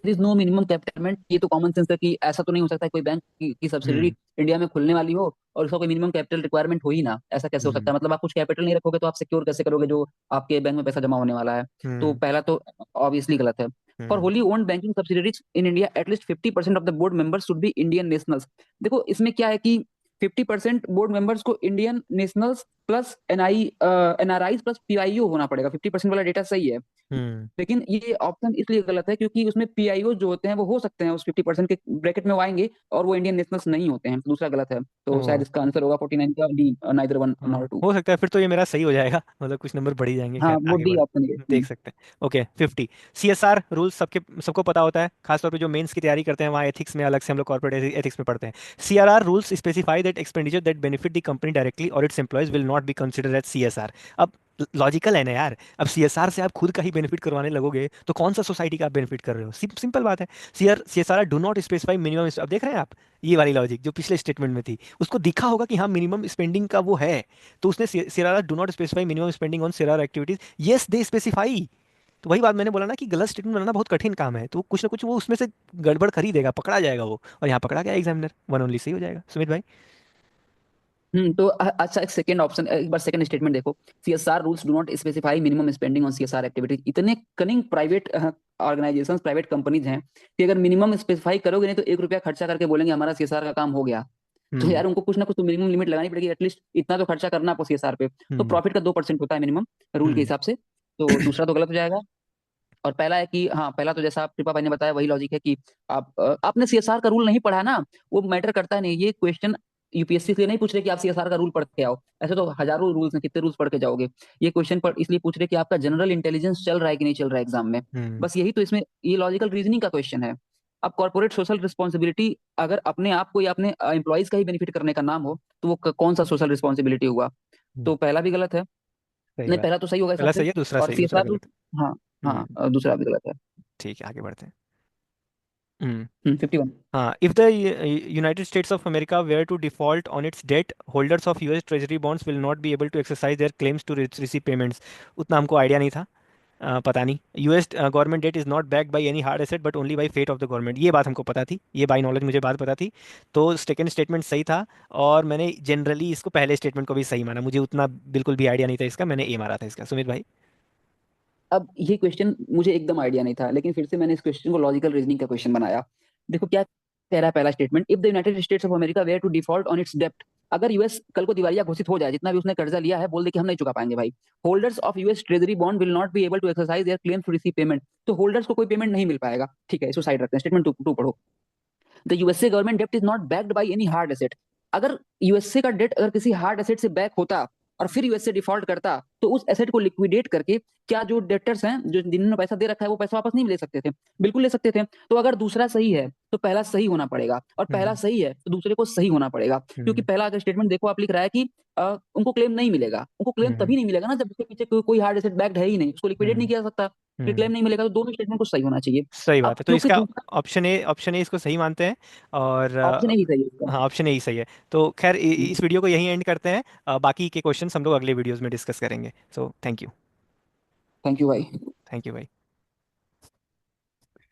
is no minimum capital, ये तो कॉमन सेंस है कि ऐसा तो नहीं हो सकता है कोई बैंक की सब्सिडरी हम्म इंडिया में खुलने वाली हो और उसका कोई मिनिमम कैपिटल रिक्वायरमेंट हो ही ना। ऐसा कैसे हो सकता हम्म है, मतलब आप कुछ कैपिटल नहीं रखोगे तो आप सिक्योर कैसे करोगे जो आपके बैंक में पैसा जमा होने वाला है। तो हम्म पहला तो ऑब्वियसली गलत है। For hmm wholly owned banking subsidiaries in India at least 50% of the board members should be Indian nationals. देखो इसमें क्या है कि 50% बोर्ड मेंबर्स को Indian nationals plus NRI plus PIO होना पड़ेगा। 50% वाला डेटा सही है, हम्म। लेकिन ये ऑप्शन इसलिए गलत है क्योंकि उसमें पीआईओ जो होते हैं वो हो सकते हैं उस 50% के ब्रैकेट में वो आएंगे, और वो इंडियन नेशनल्स नहीं होते हैं, तो दूसरा गलत है। तो शायद ओ। इसका आंसर होगा 49 का डी, नाइदर वन हाँ, नॉर टू। हो सकता है फिर तो ये मेरा सही हो जाएगा, मतलब कुछ नंबर बढ़ ही जाएंगे। हाँ खैर वो आगे डी बढ़ ऑप्शन है। देख सकते हैं। ओके 50। CSR रूल्स सबको पता होता है, खासतौर पे जो मेंस की तैयारी करते हैं वहाँ एथिक्स में अलग से हम लोग कॉर्पोरेट एथिक्स में पढ़ते हैं। CRR rules specify that expenditure that benefit the company directly और its employees will not be considered as CSR। अब लॉजिकल है ना यार, अब CSR से आप खुद का ही बेनिफिट करवाने लगोगे तो कौन सा सोसाइटी का आप बेनिफिट कर रहे हो? सिंपल बात है। CSR do not specify minimum. अब देख रहे हैं आप, ये वाली लॉजिक जो पिछले स्टेटमेंट में थी, उसको दिखा होगा कि हाँ मिनिमम स्पेंडिंग का वो है, तो उसने सिरारा do not specify minimum spending on सिरारा एक्टिविटीज। Yes they specify. तो वही बात मैंने बोला ना कि गलत स्टेटमेंट बनाना बहुत कठिन काम है, तो कुछ ना कुछ वो उसमें से गड़बड़ कर ही देगा, पकड़ा जाएगा वो, और यहाँ पकड़ा गया एग्जामिनर, वन ओनली सही हो जाएगा सुमित भाई। तो अच्छा, एक सेकंड ऑप्शन, एक बार सेकंड स्टेटमेंट देखो। CSR rules do not specify minimum spending on CSR activities. इतने cunning private organisation, private companies हैं कि अगर मिनिमम स्पेसिफाई करोगे नहीं तो 1 रुपया खर्चा करके बोलेंगे हमारा सीएसआर का काम हो गया। तो हम्म। यार उनको कुछ ना कुछ तो मिनिमम लिमिट लगानी पड़ेगी, एटलीस्ट इतना तो खर्चा करना आपको सीएसआर पे। तो हम्म। प्रॉफिट का 2% होता है मिनिमम, रूल के हम्म। हिसाब से। तो दूसरा तो गलत हो जाएगा। और पहला है कि हाँ, पहला तो जैसा आप कृपा भाई ने बताया वही लॉजिक है कि आपने सीएसआर का रूल नहीं पढ़ा ना, वो मैटर करता है नहीं। ये क्वेश्चन यूपीएससी से नहीं पूछ रहे कि आप सीएसआर का रूल पढ़ के आओ, ऐसे तो हजारों रूल्स हैं, कितने रूल्स पढ़ के जाओगे। ये क्वेश्चन पर इसलिए पूछ रहे कि आपका जनरल इंटेलिजेंस चल रहा है कि नहीं चल रहा है एग्जाम में। हम्म। बस यही तो इसमें ये लॉजिकल रीजनिंग का क्वेश्चन है। अब कॉर्पोरेट सोशल रिस्पॉन्सिबिलिटी अगर अपने आप को या अपने एम्प्लॉयज का ही बेनिफिट करने का नाम हो तो वो कौन सा सोशल रिस्पॉन्सिबिलिटी हुआ? हम्म। तो पहला भी गलत है। सही नहीं, बात। पहला तो सही होगा इस पहला हिसाब से। सही है, दूसरा और सही, दूसरा सीएसआर रूल, गलत हाँ है। हाँ, दूसरा भी गलत है। ठीक है आगे बढ़ते हैं। हम्म। 51। हाँ, if the United States of America were to default on its debt, holders of US Treasury bonds will not be able to exercise their claims to receive payments। उतना हमको आइडिया नहीं था। पता नहीं। US government debt is not backed by any hard asset but only by faith of the government, ये बात हमको पता थी, ये बाय नॉलेज मुझे बात पता थी। तो सेकंड स्टेटमेंट सही था, और मैंने जनरली इसको पहले स्टेटमेंट को भी सही माना, मुझे उतना बिल्कुल भी आइडिया नहीं था इसका, मैंने ए मारा था इसका सुमित भाई। अब ये क्वेश्चन मुझे एकदम आइडिया नहीं था, लेकिन फिर से मैंने इस क्वेश्चन को लॉजिकल रीजनिंग का क्वेश्चन बनाया। देखो क्या कह रहा है पहला statement, if the United States of America were to default on its डेप्ट। अगर यूएस कल को दिवालिया घोषित हो जाए, जितना भी उसने कर्जा लिया है बोल दे कि हम नहीं चुका पाएंगे भाई, holders of US treasury bond will not be able to exercise their claim to receive payment. तो होल्डर्स को कोई पेमेंट नहीं मिल पाएगा। ठीक है, इसको साइड रखते हैं, स्टेटमेंट टू पढ़ो। द यूएसए गवर्नमेंट डेप्ट is not backed by any hard asset. अगर यूएसए का डेट अगर किसी हार्ड एसेट से बैक होता और फिर यूएसए डिफॉल्ट करता तो उस एसेट को लिक्विडेट करके क्या जो डेटर्स हैं, जो जिन्होंने पैसा दे रखा है, वो पैसा वापस नहीं ले सकते थे? बिल्कुल ले सकते थे। तो अगर दूसरा सही है तो पहला सही होना पड़ेगा, और पहला हम्म। सही है तो दूसरे को सही होना पड़ेगा। क्योंकि हम्म। पहला अगर स्टेटमेंट देखो, आप लिख रहा है कि उनको क्लेम नहीं मिलेगा। उनको क्लेम हम्म। तभी नहीं मिलेगा ना जब उसके पीछे कोई हार्ड एसेट बैक्ड है ही नहीं, उसको लिक्विडेट नहीं हम्म। किया जा सकता, फिर हम्म। क्लेम नहीं मिलेगा। तो दोनों स्टेटमेंट को सही होना चाहिए। सही बात अब है, तो क्योंकि इसका दूसरा ऑप्शन ए इसको सही मानते हैं। और ऑप्शन ही सही है इसका। हाँ ऑप्शन ए ही सही है। तो खैर हम्म, इस वीडियो को यहीं एंड करते हैं, बाकी के क्वेश्चंस हम लोग अगले वीडियोस में डिस्कस करेंगे। So thank you. Thank you भाई। थैंक यू भाई।